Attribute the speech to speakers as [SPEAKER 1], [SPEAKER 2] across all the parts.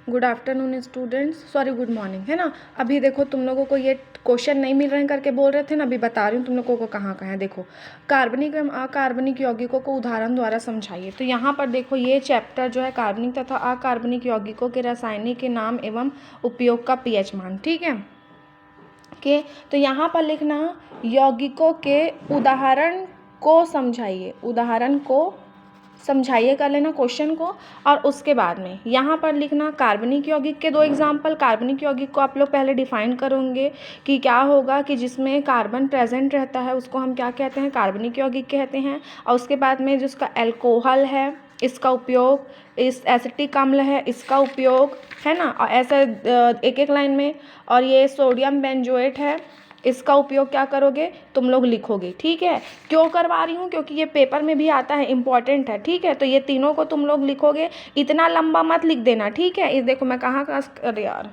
[SPEAKER 1] Good afternoon students, sorry good morning, है ना। अभी देखो तुम लोगों को ये क्वेश्चन नहीं मिल रहे हैं करके बोल रहे थे ना, अभी बता रही हूँ तुम लोगों को कहाँ कहाँ है। देखो, कार्बनिक एवं अकार्बनिक यौगिकों को उदाहरण द्वारा समझाइए। तो यहाँ पर देखो ये चैप्टर जो है कार्बनिक तथा अकार्बनिक यौगिकों के रासायनिक के नाम एवं उपयोग का पीएच मान, ठीक है। तो यहाँ पर लिखना यौगिकों के उदाहरण को समझाइए, उदाहरण को समझाइए कर लेना क्वेश्चन को। और उसके बाद में यहाँ पर लिखना कार्बनिक यौगिक के 2 एग्जाम्पल। कार्बनिक यौगिक को आप लोग पहले डिफाइन करोगे कि क्या होगा, कि जिसमें कार्बन प्रेजेंट रहता है उसको हम क्या कहते हैं, कार्बनिक यौगिक कहते हैं। और उसके बाद में जिसका एल्कोहल है इसका उपयोग, इस एसिटिक अम्ल है इसका उपयोग, है ना। और ऐसे एक एक लाइन में। और ये सोडियम बेंजोएट है, इसका उपयोग क्या करोगे तुम लोग लिखोगे, ठीक है। क्यों करवा रही हूँ, क्योंकि ये पेपर में भी आता है, इंपॉर्टेंट है, ठीक है। तो ये तीनों को तुम लोग लिखोगे, इतना लंबा मत लिख देना, ठीक है। इस देखो मैं कहाँ अरे यार,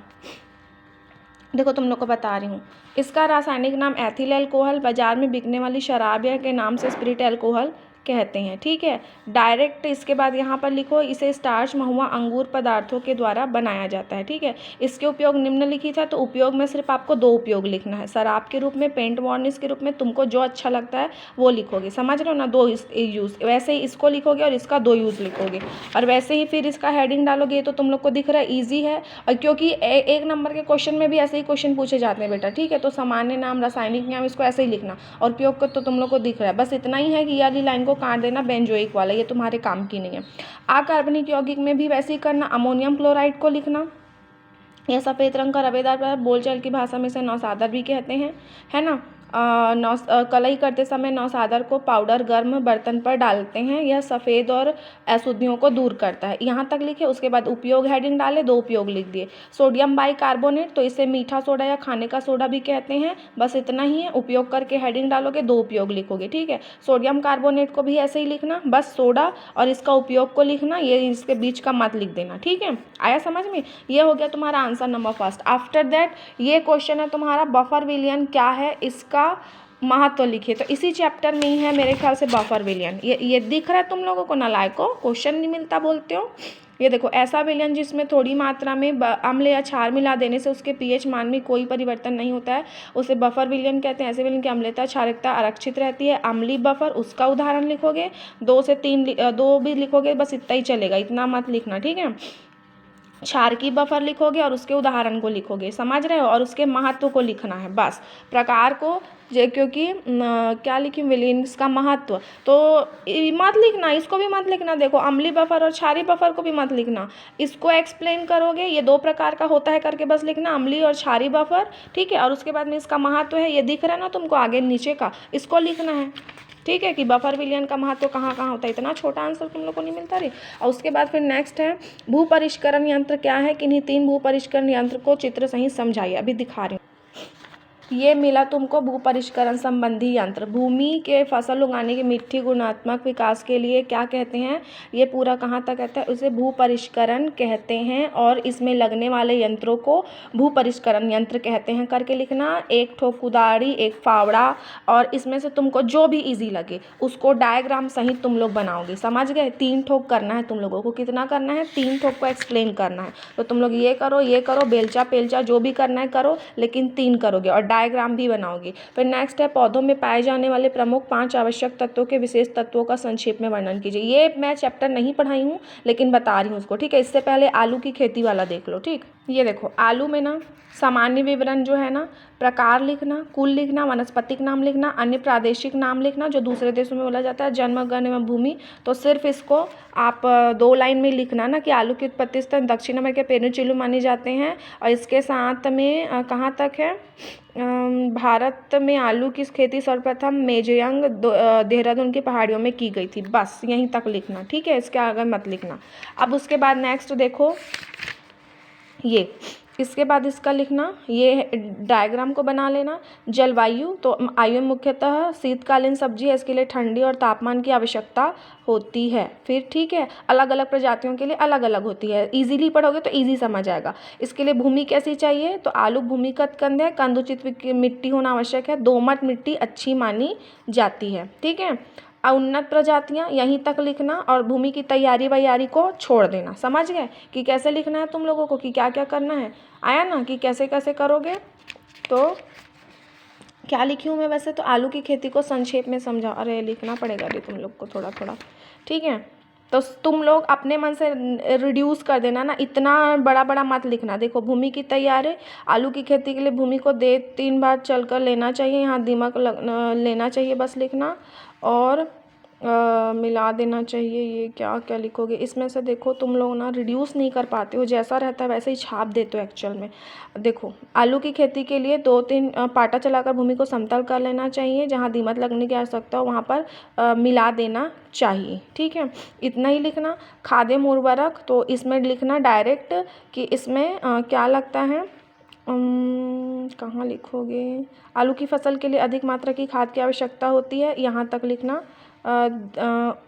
[SPEAKER 1] देखो तुम लोग को बता रही हूँ। इसका रासायनिक नाम एथिल अल्कोहल, बाजार में बिकने वाली शराब के नाम से स्पिरिट अल्कोहल कहते हैं, ठीक है। डायरेक्ट इसके बाद यहाँ पर लिखो, इसे स्टार्च, महुआ, अंगूर पदार्थों के द्वारा बनाया जाता है, ठीक है। इसके उपयोग निम्नलिखित है। तो उपयोग में सिर्फ आपको 2 उपयोग लिखना है, शराब के रूप में, पेंट वार्निश के रूप में। तुमको जो अच्छा लगता है वो लिखोगे, समझ रहे हो ना। 2 यूज़, वैसे ही इसको लिखोगे और इसका 2 यूज़ लिखोगे। और वैसे ही फिर इसका हेडिंग डालोगे। ये तो तुम लोग को दिख रहा है ईजी है, और क्योंकि 1 नंबर के क्वेश्चन में भी ऐसे ही क्वेश्चन पूछे जाते हैं बेटा, ठीक है। तो सामान्य नाम, रासायनिक नाम, इसको ऐसे ही लिखना। और उपयोग को तो तुम लोग को दिख रहा है, बस इतना ही है कि ये वाली लाइन को काट देना, बेंजोइक वाला, ये तुम्हारे काम की नहीं है। अकार्बनिक यौगिक में भी वैसे ही करना। अमोनियम क्लोराइड को लिखना, यह सफ़ेद रंग का रवेदार पदार्थ, बोलचाल की भाषा में से नौसादर भी कहते हैं, है ना। कलई करते समय नौसादर को पाउडर गर्म बर्तन पर डालते हैं, यह सफ़ेद और अशुद्धियों को दूर करता है। यहाँ तक लिखे। उसके बाद उपयोग हेडिंग डाले, 2 उपयोग लिख दिए। सोडियम बाइकार्बोनेट, तो इसे मीठा सोडा या खाने का सोडा भी कहते हैं, बस इतना ही है। उपयोग करके हेडिंग डालोगे, 2 उपयोग लिखोगे, ठीक है। सोडियम कार्बोनेट को भी ऐसे ही लिखना, बस सोडा और इसका उपयोग को लिखना, ये इसके बीच का मत लिख देना, ठीक है। आया समझ में। ये हो गया तुम्हारा answer number first. After that ये क्वेश्चन है तुम्हारा बफर विलयन क्या है, इसका महत्व लिखिए। तो इसी चैप्टर में ही है मेरे ख्याल से बफर विलयन। ये दिख रहा है तुम लोगों को, नालायकों, क्वेश्चन नहीं मिलता बोलते हो। ये देखो, ऐसा विलयन जिसमें थोड़ी मात्रा में अम्ल या क्षार मिला देने से उसके पीएच मान में कोई परिवर्तन नहीं होता है, उसे बफर विलयन कहते हैं। ऐसे विलयन की अम्लता क्षारकता आरक्षित रहती है। अम्लीय बफर, उसका उदाहरण लिखोगे। 2 से 3 2 भी लिखोगे, बस इतना ही चलेगा, इतना मत लिखना, ठीक है। क्षारकीय बफर लिखोगे और उसके उदाहरण को लिखोगे, समझ रहे हो। और उसके महत्व को लिखना है, बस। प्रकार को क्योंकि क्या लिखी, विलयन का महत्व तो मत लिखना, इसको भी मत लिखना। देखो, अम्लीय बफर और क्षारीय बफर को भी मत लिखना, इसको एक्सप्लेन करोगे। ये 2 प्रकार का होता है करके बस लिखना, अम्लीय और क्षारीय बफर, ठीक है। और उसके बाद में इसका महत्व है, ये दिख रहा है ना तुमको आगे नीचे का, इसको लिखना है, ठीक है। कि बफर विलयन का महत्व कहाँ कहाँ होता है। इतना छोटा आंसर तुम लोग को नहीं मिलता रे। और उसके बाद फिर नेक्स्ट है भू परिष्करण यंत्र क्या है, किन्हीं 3 भू परिष्करण यंत्र को चित्र सहित समझाइए। अभी दिखा रही हूँ। ये मिला तुमको भू परिष्करण संबंधी यंत्र। भूमि के फसल उगाने की मिट्टी गुणात्मक विकास के लिए क्या कहते हैं, ये पूरा कहाँ तक कहता है, उसे भू परिष्करण कहते हैं। और इसमें लगने वाले यंत्रों को भू परिष्करण यंत्र कहते हैं करके लिखना। 1 ठोक कुदाड़ी, 1 फावड़ा, और इसमें से तुमको जो भी ईजी लगे उसको डायग्राम सहित तुम लोग बनाओगे, समझ गए। 3 ठोक करना है तुम लोगों को। कितना करना है, 3 ठोक को एक्सप्लेन करना है। तो तुम लोग ये करो, बेलचा पेलचा जो भी करना है करो, लेकिन 3 करोगे और डायग्राम भी बनाओगे। फिर नेक्स्ट है पौधों में पाए जाने वाले प्रमुख 5 आवश्यक तत्वों के विशेष तत्वों का संक्षेप में वर्णन कीजिए। ये मैं चैप्टर नहीं पढ़ाई हूँ, लेकिन बता रही हूँ उसको, ठीक है। इससे पहले आलू की खेती वाला देख लो, ठीक। ये देखो, आलू में ना सामान्य विवरण जो है ना, प्रकार लिखना, कुल लिखना, वनस्पतिक नाम लिखना, अन्य प्रादेशिक नाम लिखना जो दूसरे देशों में बोला जाता है, जन्म गण एवं भूमि। तो सिर्फ इसको आप 2 लाइन में लिखना ना, कि आलू की उत्पत्ति स्थल दक्षिण अमेरिका पेनिनसुला माने जाते हैं। और इसके साथ में कहाँ तक है, भारत में आलू की खेती सर्वप्रथम मेजोयंग देहरादून की पहाड़ियों में की गई थी, बस यहीं तक लिखना, ठीक है। इसके आगे मत लिखना। अब उसके बाद नेक्स्ट देखो, ये इसके बाद इसका लिखना, ये डायग्राम को बना लेना। जलवायु, तो आयु मुख्यतः शीतकालीन सब्जी है, इसके लिए ठंडी और तापमान की आवश्यकता होती है। फिर ठीक है, अलग अलग प्रजातियों के लिए अलग अलग होती है। इजीली पढ़ोगे तो इजी समझ आएगा। इसके लिए भूमि कैसी चाहिए, तो आलू भूमिगत कंद है, कंद उचित मिट्टी होना आवश्यक है, दोमट मिट्टी अच्छी मानी जाती है, ठीक है। उन्नत प्रजातियाँ यहीं तक लिखना और भूमि की तैयारी वैयारी को छोड़ देना। समझ गए कि कैसे लिखना है तुम लोगों को, कि क्या क्या करना है? आया ना कि कैसे कैसे करोगे? तो क्या लिखी हूँ मैं वैसे तो? आलू की खेती को संक्षेप में समझा। अरे लिखना पड़ेगा अभी तुम लोग को थोड़ा थोड़ा, ठीक है? तो तुम लोग अपने मन से रिड्यूस कर देना ना, इतना बड़ा बड़ा मत लिखना। देखो, भूमि की तैयारी, आलू की खेती के लिए भूमि को 3 बार चलकर लेना चाहिए, यहाँ दिमाग लेना चाहिए बस लिखना, और मिला देना चाहिए। ये क्या क्या लिखोगे इसमें से? देखो तुम लोग ना रिड्यूस नहीं कर पाते हो, जैसा रहता है वैसे ही छाप देते हो एक्चुअल में। देखो, आलू की खेती के लिए 2-3 पाटा चलाकर भूमि को समतल कर लेना चाहिए, जहाँ दीमक लगने की आवश्यकता हो वहाँ पर मिला देना चाहिए, ठीक है? इतना ही लिखना। खाद्य उर्वरक, तो इसमें लिखना डायरेक्ट कि इसमें क्या लगता है। कहाँ लिखोगे? आलू की फसल के लिए अधिक मात्रा की खाद की आवश्यकता होती है, यहाँ तक लिखना।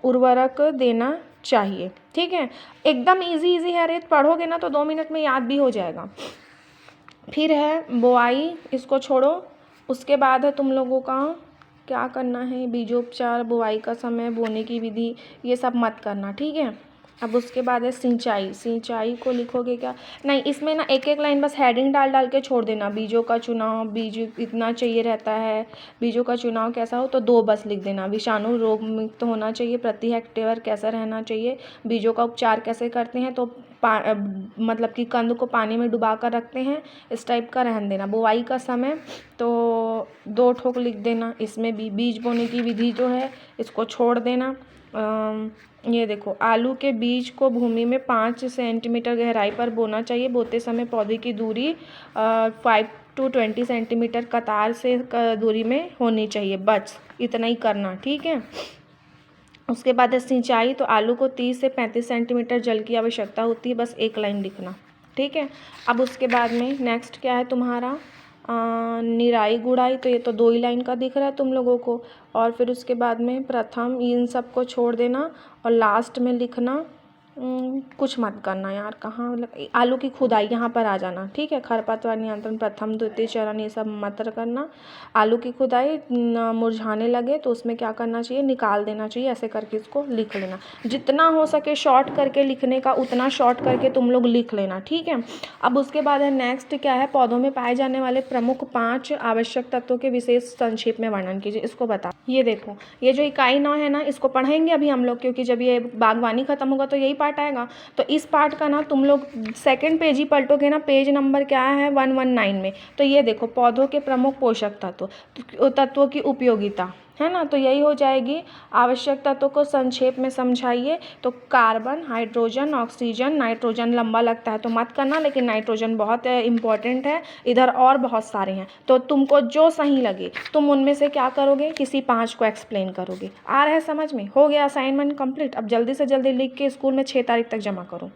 [SPEAKER 1] उर्वरक देना चाहिए, ठीक है? एकदम इजी इजी है, रेत पढ़ोगे ना तो 2 मिनट में याद भी हो जाएगा। फिर है बुआई, इसको छोड़ो। उसके बाद है तुम लोगों का क्या करना है, बीजोपचार, बुआई का समय, बोने की विधि, ये सब मत करना, ठीक है? अब उसके बाद है सिंचाई। सिंचाई को लिखोगे क्या? नहीं, इसमें ना एक एक लाइन बस हेडिंग डाल डाल के छोड़ देना। बीजों का चुनाव, बीज इतना चाहिए रहता है, बीजों का चुनाव कैसा हो तो 2 बस लिख देना। विषाणु रोग मुक्त होना चाहिए, प्रति हेक्टेयर कैसा रहना चाहिए, बीजों का उपचार कैसे करते हैं, तो मतलब कि कंद को पानी में डुबा कर रखते हैं, इस टाइप का रहने देना। बुआई का समय तो 2 ठोक लिख देना। इसमें भी बीज बोने की विधि जो है इसको छोड़ देना। ये देखो, आलू के बीज को भूमि में 5 सेंटीमीटर गहराई पर बोना चाहिए। बोते समय पौधे की दूरी 5 to 20 सेंटीमीटर कतार से दूरी में होनी चाहिए। बस इतना ही करना, ठीक है? उसके बाद है सिंचाई, तो आलू को 30 से 35 सेंटीमीटर जल की आवश्यकता होती है, बस 1 लाइन लिखना, ठीक है? अब उसके बाद में नेक्स्ट क्या है तुम्हारा, निराई गुड़ाई, तो ये तो 2 ही लाइन का दिख रहा है तुम लोगों को। और फिर उसके बाद में प्रथम, इन सब को छोड़ देना और लास्ट में लिखना कुछ मत करना यार। कहाँ आलू की खुदाई, यहाँ पर आ जाना, ठीक है? खरपतवार नियंत्रण प्रथम द्वितीय चरण, ये सब मत करना। आलू की खुदाई मुरझाने लगे तो उसमें क्या करना चाहिए, निकाल देना चाहिए। ऐसे करके इसको लिख लेना, जितना हो सके शॉर्ट करके लिखने का उतना शॉर्ट करके तुम लोग लिख लेना, ठीक है? अब उसके बाद है नेक्स्ट क्या है, पौधों में पाए जाने वाले प्रमुख 5 आवश्यक तत्वों के विशेष संक्षेप में वर्णन कीजिए। इसको बता, ये देखो, ये जो इकाई 9 है ना, इसको पढ़ेंगे अभी हम लोग, क्योंकि जब ये बागवानी खत्म होगा तो यही पार्ट आएगा। तो इस पार्ट का ना तुम लोग सेकंड पेज ही पलटोगे ना, पेज नंबर क्या है 119 में। तो ये देखो, पौधों के प्रमुख पोषक तत्वों की उपयोगिता, है ना? तो यही हो जाएगी। आवश्यक तत्वों को संक्षेप में समझाइए। तो कार्बन, हाइड्रोजन, ऑक्सीजन, नाइट्रोजन लंबा लगता है तो मत करना, लेकिन नाइट्रोजन बहुत इंपॉर्टेंट है। इधर और बहुत सारे हैं, तो तुमको जो सही लगे तुम उनमें से क्या करोगे, किसी 5 को एक्सप्लेन करोगे। आ रहा है समझ में? हो गया असाइनमेंट कंप्लीट। अब जल्दी से जल्दी लिख के स्कूल में 6 तारीख तक जमा करो।